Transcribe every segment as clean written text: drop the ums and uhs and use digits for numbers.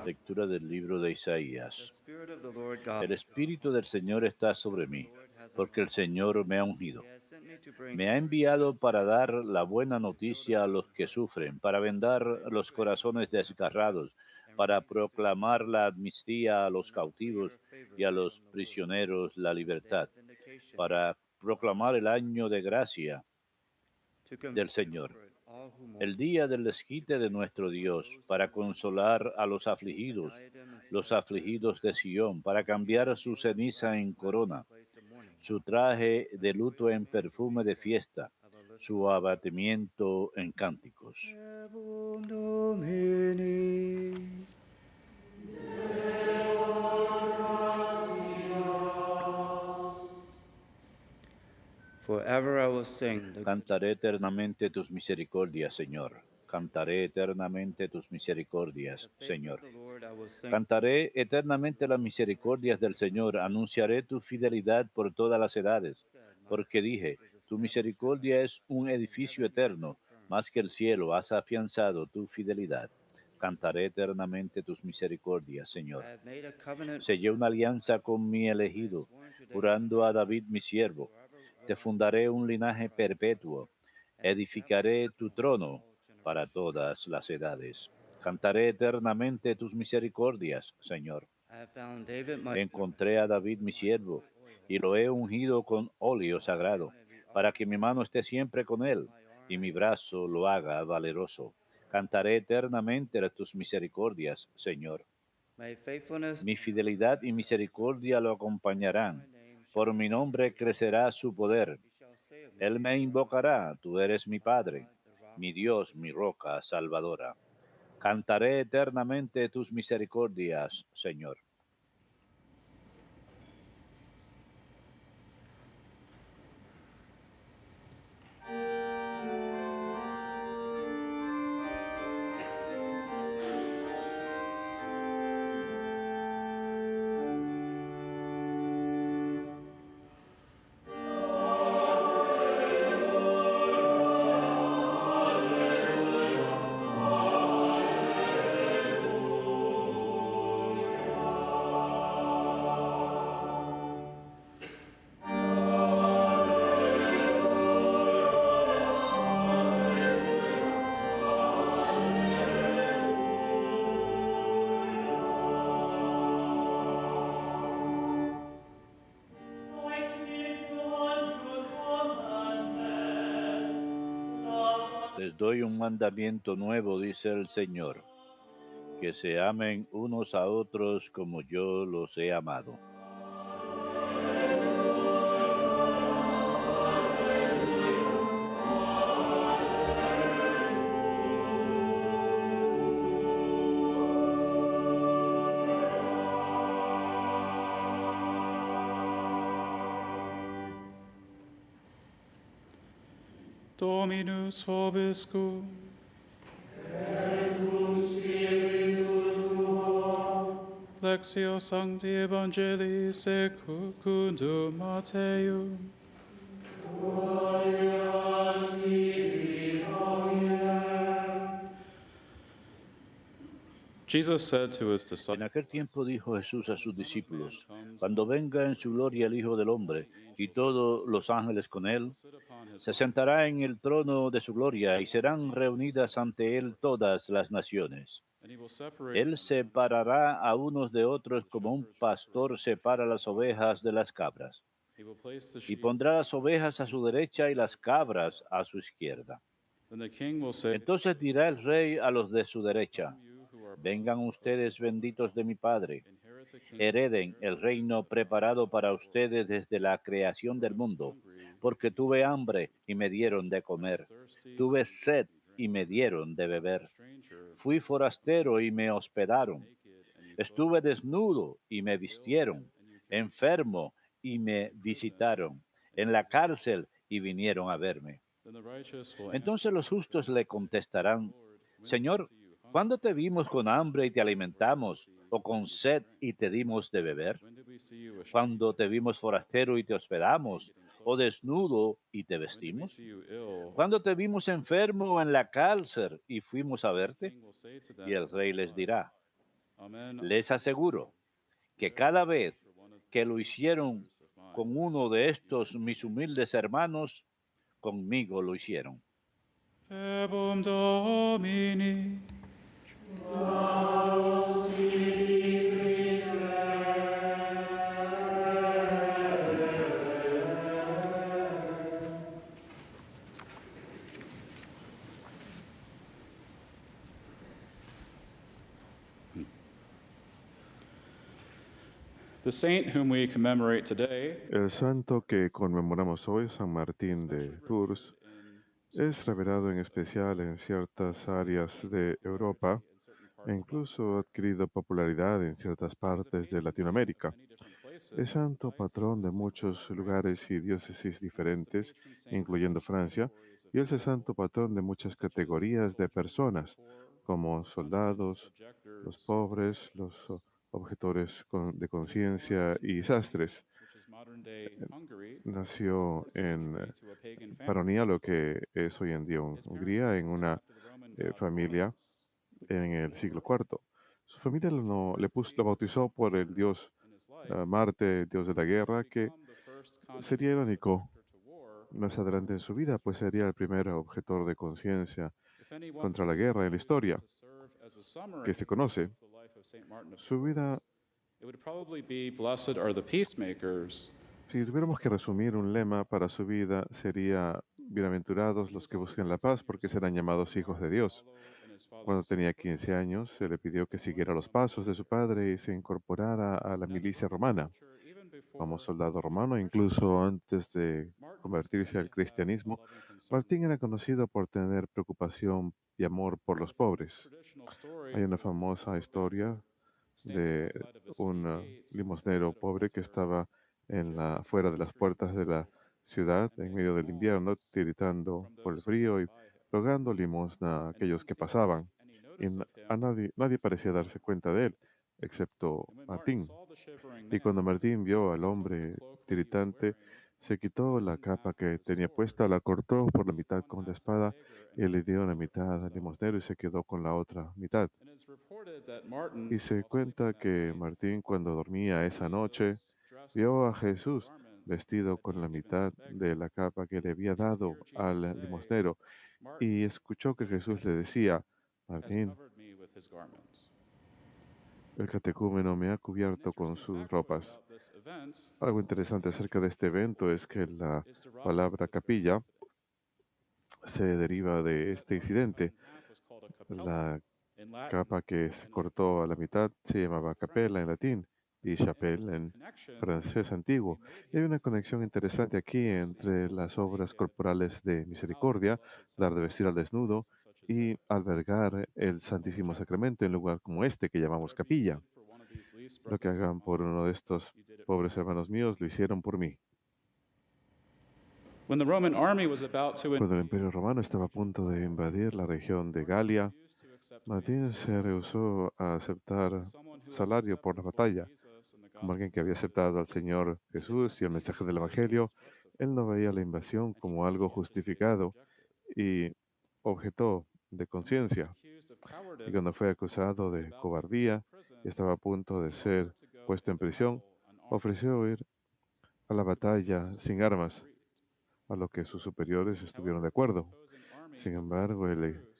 Lectura del libro de Isaías. The Spirit of the Lord God El is upon Espíritu del me, Señor está sobre because the mí, Lord has porque el anointed me. Señor me ha He ungido. has sent me to bring Me ha good enviado tidings to para the dar poor, la buena to heal the noticia a los que brokenhearted, sufren, para to vendar proclaim los good news corazones of happiness desgarrados, and para release to the proclamar la oppressed, amnistía a to los announce a cautivos year of favor y a los from the Lord, prisioneros la and a day libertad, of vindication para from our proclamar el God, año de gracia to del Señor, comfort all who el mourn, día del to desquite de place nuestro on Dios, those who para mourn consolar a a diadem los instead of afligidos ashes, de Sión, para to give cambiar the su joy of ceniza en gladness in corona, place of mourning, su traje and de the luto anointing en oil to perfume de restore fiesta, of Elizabeth. su abatimiento en cánticos. Verbum Domini. Forever I will sing the Cantaré eternamente tus misericordias, Señor. Cantaré eternamente tus misericordias, favor of Señor. the Lord I will sing Cantaré eternamente las misericordias del Señor. Anunciaré tu fidelidad por todas las edades. Porque dije, tu misericordia es un edificio eterno, más que el cielo has afianzado tu fidelidad. Cantaré eternamente tus misericordias, I Señor. have made a covenant Sellé una alianza con mi I have elegido, sworn to David my jurando a servant, David mi siervo. forever Te will I fundaré un establish your linaje righteousness perpetuo, and establish edificaré your tu throne in trono all para generations. todas las edades. Cantaré eternamente tus misericordias, Señor. I have found David my servant, Encontré a David whom mi I anoint siervo, with oil, y lo he ungido con óleo and my sagrado, hand may be para always que mi with him, mano esté siempre con and él, my y arm mi be brazo steadfast. lo haga valeroso. Cantaré eternamente tus misericordias, Señor. My faithfulness Mi and my fidelidad y righteousness shall be found. misericordia lo All my acompañarán. name shall Por be mi nombre sanctified. crecerá su poder. He shall say of me, Él me You are my God, invocará, tú eres mi my Padre, God, the rock mi of my Dios, mi salvation. roca salvadora. Cantaré eternamente tus misericordias, Señor. Les doy un mandamiento nuevo, dice el Señor, que se amen unos a otros como yo los he amado. Dominus vobiscum. Lectio Sancti Evangelii secundum Matteum. Jesus said to his En disciples, aquel tiempo dijo Jesús a When the sus Son of Man discípulos, comes in cuando his venga en su glory, gloria el Hijo del and all Hombre the y angels with todos him, los ángeles con he él, will sit upon his se right sentará hand, en el trono de su gloria y all the serán nations reunidas ante él before him. todas las naciones. And he will separate Él them one from separará a unos de another, as otros a como un shepherd pastor separates the separa sheep las from the ovejas goats. de las cabras, He will place the y sheep pondrá las on his ovejas a right su and derecha y the las goats on his cabras left. a su izquierda. Then the king will say to Entonces those on dirá his el right, rey a los de su derecha, Come, you who are vengan blessed of my ustedes Father, benditos de mi Padre, inherit the kingdom hereden prepared el for you reino from the foundation preparado of para the world. ustedes desde la creación For del I was mundo, hungry, porque and you tuve gave me hambre food. y me dieron de I was comer, thirsty, tuve and you gave sed me y drink. me dieron de A beber, stranger, fui and you welcomed forastero me. y me hospedaron, Naked, and you clothed estuve me. desnudo y me Ill, vistieron, and you cared for me. enfermo y me In prison, visitaron, and en you la visited me. cárcel y vinieron a verme. Then the righteous will Entonces answer los and justos say, le contestarán, Lord, when did we Señor, see you ¿cuándo hungry te vimos con hambre y te or alimentamos, thirsty o and con gave you sed drink? y te dimos de beber? When did we see you a ¿Cuándo te stranger vimos forastero y te or hospedamos, naked and o clothed you? desnudo y te When did we vestimos? see you ill ¿Cuándo te or vimos sick enfermo o en la cárcel y fuimos a Then the verte? king will say to Y them el in rey les reply, dirá, Amen. Les aseguro que cada vez que lo hicieron Sisters of mine. con uno de estos mis humildes hermanos, conmigo lo hicieron. Verbum Domini. The saint whom we commemorate today El santo que conmemoramos hoy, San Martín especially de revered Tours, in es certain revelado en areas of especial en ciertas áreas de popularity Europa in certain e parts of Latin incluso ha America. adquirido popularidad en ciertas His partes de occasions seen in Latinoamérica. many different Es places, santo patrón de dioceses muchos including France, lugares y diócesis and is the diferentes, patron saint of incluyendo many Francia, categories of y es el santo people, patrón de muchas such as categorías de soldiers and the personas, poor, como conscientious soldados, los objectors, pobres, los objetores de he was born conciencia in y Paroni, sastres. which is modern-day Hungary, in the Nació 4th en century to a pagan family. Paronia, lo que es hoy en día His parents Hungría, en named him una after the Roman god familia Horus, the god en of el siglo war, IV. Su familia who proved to lo be the bautizó great por el leader dios in his life, Marte, dios de la and would guerra, que become the first sería conscientious irónico objector to war más in adelante en Roman su vida, pues history. sería el primer objetor de conciencia If anyone contra la were guerra en la chosen historia to serve as a que se summary conoce. of the life of Saint Martin of Su vida, Tours, it would probably be blessed are the peacemakers. si tuviéramos que resumir un lema para su vida, sería bienaventurados He los was que only buscan la 15 paz, years porque serán old when llamados hijos Bernard de to Dios. follow in his father's Cuando tenía 15 footsteps años, se le pidió que and join siguiera the los Roman pasos de army. su padre y se incorporara a la And as a milicia Roman romana. soldier, even Como before soldado his romano, conversion, incluso antes de Martin was convertirse known al to have a cristianismo, loving concern Martín for the era poor. conocido por tener preocupación y amor por There's los a famous pobres. traditional story Hay una of a famosa poor beggar historia standing de outside of a city un gate limosnero at a pobre que winter estaba fuera de las extreme puertas de la cold ciudad and en medio begging del invierno, alms tiritando from por el those who frío passed y by him. rogando limosna a And no aquellos one que seemed to take pasaban. any Y notice of a him nadie until parecía darse morning. cuenta de él, excepto And when Martin Martín. saw the shivering Y cuando man, Martín vio al he took the hombre cloak that he was tiritante, wearing se quitó and la one capa half with que a tenía sword puesta, la cortó por la and gave mitad one con la half to the espada beggar and y le kept the dio la other for mitad al himself. limosnero y se quedó con la otra mitad. And it's reported that Martin, Y se while sleeping cuenta that que night, Martín, cuando dormía saw esa noche, Jesus dressed in vio a one half of the Jesús garment vestido that he con la had given to mitad the de beggar. la capa que le había And he could dado hear Jesus al say, limosnero y Martin, escuchó que your Jesús le catechumen decía: has Martín, covered me with his garments. el catecúmeno me ha An cubierto con interesting sus factoid ropas. about this event Algo is that the interesante English acerca de word este evento capilla es que la is derived from palabra this very capilla incident. se deriva de That este part cut incidente. in half was called a capella La in Latin, capa que se and cortó a la chapelle mitad se llamaba in capella en French. latín y An chapelle interesting en connection francés can be antiguo. made Y hay here una between conexión Catholic interesante aquí mercy entre to las make obras it corporales de to house the misericordia, Blessed dar de vestir al Sacrament in desnudo, places such as y this. albergar el So, Santísimo whichever, Sacramento en lugar como este que llamamos whatever you capilla. did for one of these least Lo que brothers of hagan por mine, uno de estos you did it for pobres me. hermanos míos, lo hicieron por mí. When the Roman army was about to Cuando el invade Imperio Romano the estaba a region of punto de Gaul, invadir la región de Martin Galia, refused to accept Martín wages. se rehusó a As aceptar someone who had salario por accepted la the Lord batalla. Jesus and the Como gospel alguien que había message, aceptado al Señor he did not Jesús y el see mensaje his del religion Evangelio, as él no justified, veía la invasión and he como algo conscientiously justificado objected. y objetó de And when he was conciencia. accused of Y cowardice cuando fue and acusado was de about to be put into cobardía y prison, estaba a punto de he ser offered to go puesto en into prisión, battle unarmed. ofreció ir a la The brothers batalla sin armas, agreed. a lo que sus superiores estuvieron de However, the acuerdo. opposing army Sin agreed to embargo, a el truce,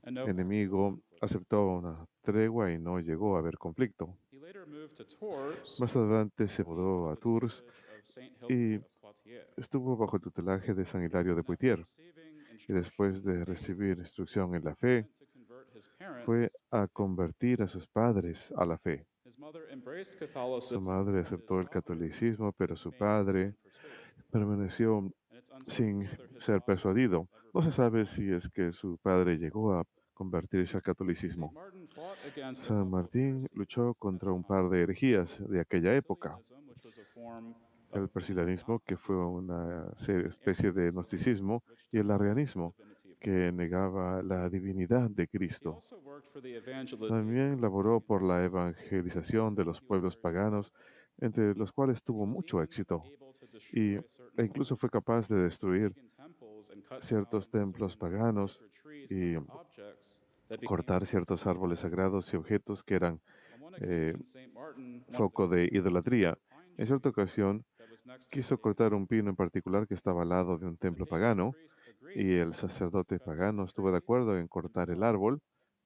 and no actual enemigo conflict aceptó arose. una tregua y no llegó a haber conflicto. He later moved to Tours Más adelante se to be mudó under a the Tours tutelage of Saint y Hilary of Poitiers. estuvo bajo el tutelaje de San Hilario de And after Poitiers. receiving Y instruction después in the de faith, recibir instrucción en la he fe, went to convert his parents fue to a the faith. convertir a sus padres a la fe. His mother embraced Su Catholicism, madre but his aceptó el father catolicismo, pero su remained padre unpersuaded. permaneció And it's uncertain sin whether his ser father persuadido. ever No se became sabe Catholic. si es que su padre llegó a convertirse al Saint catolicismo. Martin fought against a San couple of Martín heresies luchó at contra the un time. par de herejías de aquella época. Priscillianism, which was a form El of presbiterianismo, que fue Gnosticism, una and especie de Arianism, gnosticismo, which y el denied the arrianismo, divinity of que Christ. negaba la divinidad de He Cristo. also worked for the evangelization También of the laboró pagan por la world, evangelización de and los he was pueblos very paganos, successful. entre los cuales And he tuvo was mucho even éxito, able to y, destroy certain incluso fue holy capaz de destruir pagan temples and cut down ciertos templos certain paganos sacred trees and y other objects that became cortar ciertos árboles sagrados y objetos que eran on one eh, occasion, St. Martin wanted to foco de cut down idolatría. a pine En tree cierta ocasión that was next to a quiso pagan cortar un temple. pino en particular que estaba al lado de un The templo pagan pagano priest agreed y el to sacerdote cut down pagano the estuvo de tree acuerdo en cortar el himself, árbol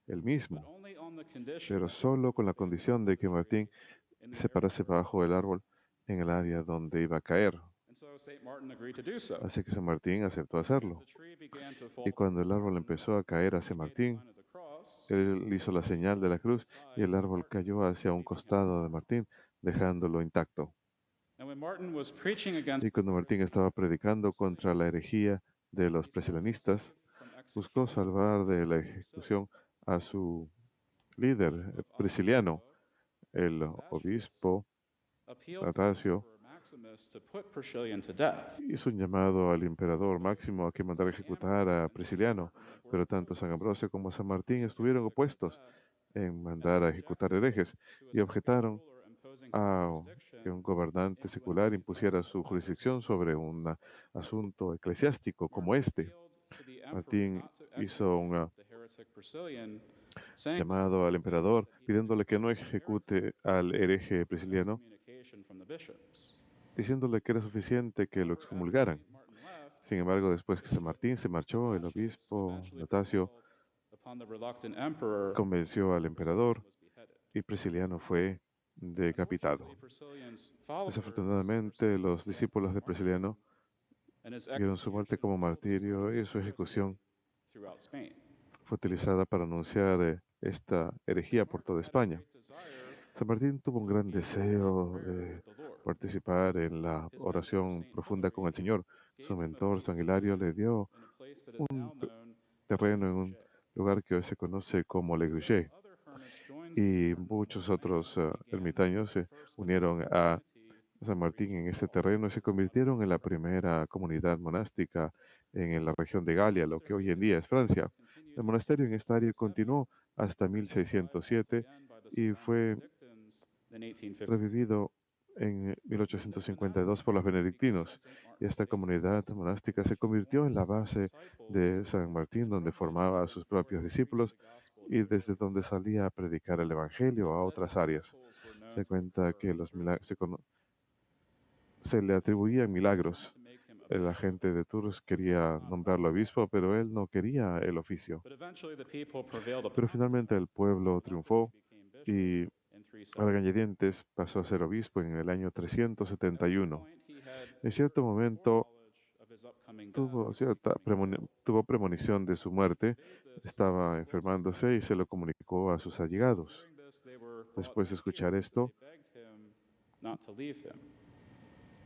él but mismo, only on the condition pero that Martin solo con would la stand condición under de the que Martín tree in the se area parase where it bajo would el fall. árbol en el área donde iba a caer. And so St. Martin agreed to do so. Así que San Martín aceptó And as hacerlo. the tree began to Y fall cuando toward el árbol Martin, empezó a caer hacia he made the Martín, sign of the cross, él hizo la and the señal tree de la fell to the cruz y side el of árbol Martin, cayó hacia un leaving him costado de unharmed. Martín, dejándolo intacto. And when Martin was preaching against Y the cuando Martín heresy estaba of the predicando contra la Priscillians, herejía de los he sought to preselanistas, save from buscó execution salvar the de la leader of Priscilla. ejecución a su The líder Bishop of prisciliano, Ostia, el Eustathius, obispo appealed to the Atasio, Emperor Maximus to put Priscillian to death. hizo un llamado al emperador Both Máximo a que mandara St. ejecutar Ambrose a and St. Prisciliano, Martin were pero tanto San opposed Ambrosio como San to Martín putting estuvieron heretics to opuestos death, en and they mandar a ejecutar objected herejes to a y secular objetaron ruler imposing his a que un jurisdiction gobernante into an secular impusiera unecclesiastical su democracy. jurisdicción sobre un asunto eclesiástico como Martin este. appealed to the emperor Martín not to hizo execute un the heretic Priscillian, saying that it was llamado al evident emperador that he had pidiéndole que no declared him a heretic ejecute al and hereje suffered prisciliano, excommunication from the bishops. diciéndole que era suficiente que lo However, after excomulgaran. St. Martin left, Sin embargo, después que San Bishop Martín se marchó, el Eustathius obispo eventually Natasio prevailed upon the reluctant emperor, convenció al and Priscillian emperador was beheaded. y Prisciliano fue Unfortunately, decapitado. Priscillian's followers were Desafortunadamente, los sentenced like discípulos de Martin, Prisciliano and his vieron su muerte execution como fueled the spread martirio of y this su heresy ejecución throughout Spain. fue utilizada para anunciar esta herejía por Martin toda had a España. great desire San Martín tuvo un to gran engage in deep deseo prayer de with the Lord. participar en la His mentor, oración Saint profunda con el Hilary, Señor. Su gave him a mentor, piece San of Hilario, le land dio in a place that is un now known as Le terreno en un Gruchet. lugar que hoy se conoce como Le And several Gruchet. other hermits joined St. Y Martin on muchos this otros land and began ermitaños se the first unieron monastic a community San in the Martín region en of este Gaul, terreno y se towards modern convirtieron en la France. primera comunidad monástica en la región de The Galia, lo que monastery hoy en in día es this area Francia. continued El until monasterio en esta área 1607 continuó hasta and was revived once 1607 again by the y Savannah fue Benedictines in 1852. revivido en This monastic 1852 por los community began by benedictinos. St. Y Martin's esta comunidad faithfulness, monástica where se she convirtió en formed la some base de disciples San Martín, and donde from which formaba a sus arose forth propios to preach discípulos the gospel y to the desde world. donde salía a predicar el Evangelio a It's said otras that áreas. miracles were known Se to cuenta occur que los through him. se le People atribuían tried milagros. to make him a La bishop, gente de Tours but he would quería not nombrarlo allow that. obispo, pero él no quería el oficio. But eventually the people prevailed Pero upon him, finalmente el and pueblo reluctantly triunfó became bishop y in a 370. regañadientes pasó a ser obispo en el año At one 371. point, he had En cierto certain momento foreknowledge of his upcoming death and tuvo premonición de su He muerte, conveyed this to estaba his closest enfermándose y se lo advisors. comunicó a sus Upon allegados. hearing this, they were brought Después to de escuchar tears, and esto, they begged him not to leave him.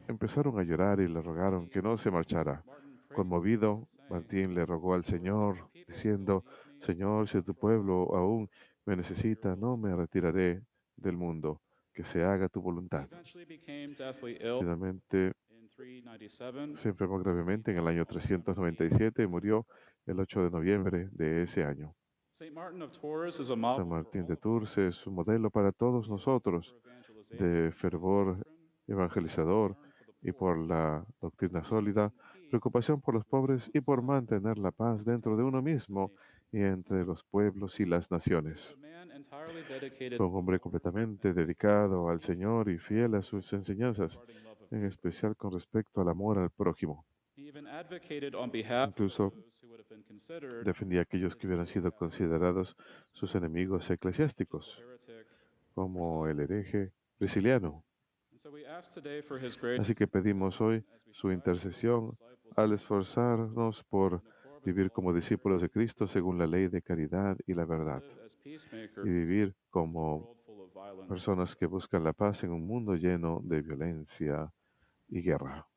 empezaron a llorar y le rogaron Finally, que no se marchara. Martin prayed to the Lord, Conmovido, saying, Martín le rogó al "Lord, if Señor, your people still diciendo, need me, Señor, si not tu for long, pueblo aún me but your necesita, will no be me done." retiraré del mundo, que se haga tu He voluntad. eventually became deathly ill Finalmente in 397, se enfermó and he gravemente en el died año on November 8th. 397 y murió el 8 de noviembre de ese año. St. Martin of Tours is a San model for Martín all de of us. Tours es un modelo para His todos zeal nosotros for de evangelization, sound fervor doctrine, evangelizador concern for the y poor, por la doctrina sólida, maintained peace preocupación por los within pobres y por oneself mantener la paz dentro de and uno amongst the mismo nation. y entre los pueblos y las He was naciones. a man entirely dedicated Fue to un the hombre Lord completamente and faithful to dedicado his al teachings Señor y about fiel a sus the enseñanzas, unparting love of en neighbor. especial con respecto al amor al prójimo. He even advocated on behalf of Incluso those who would have been considered defendía a aquellos que his hubieran sido ecclesiastical considerados enemies, sus enemigos such as the eclesiásticos, heretic como el Priscilla. hereje prisciliano. And so we ask today for his great Así que pedimos intercession hoy as we su strive to live as intercesión disciples of al Jesus Christ esforzarnos por in accord with the vivir law como of discípulos de charity, Cristo según la ley de caridad y la to verdad, live as y peacemakers vivir in a como world full of violence and personas que war. buscan la paz en un mundo lleno de violencia y guerra.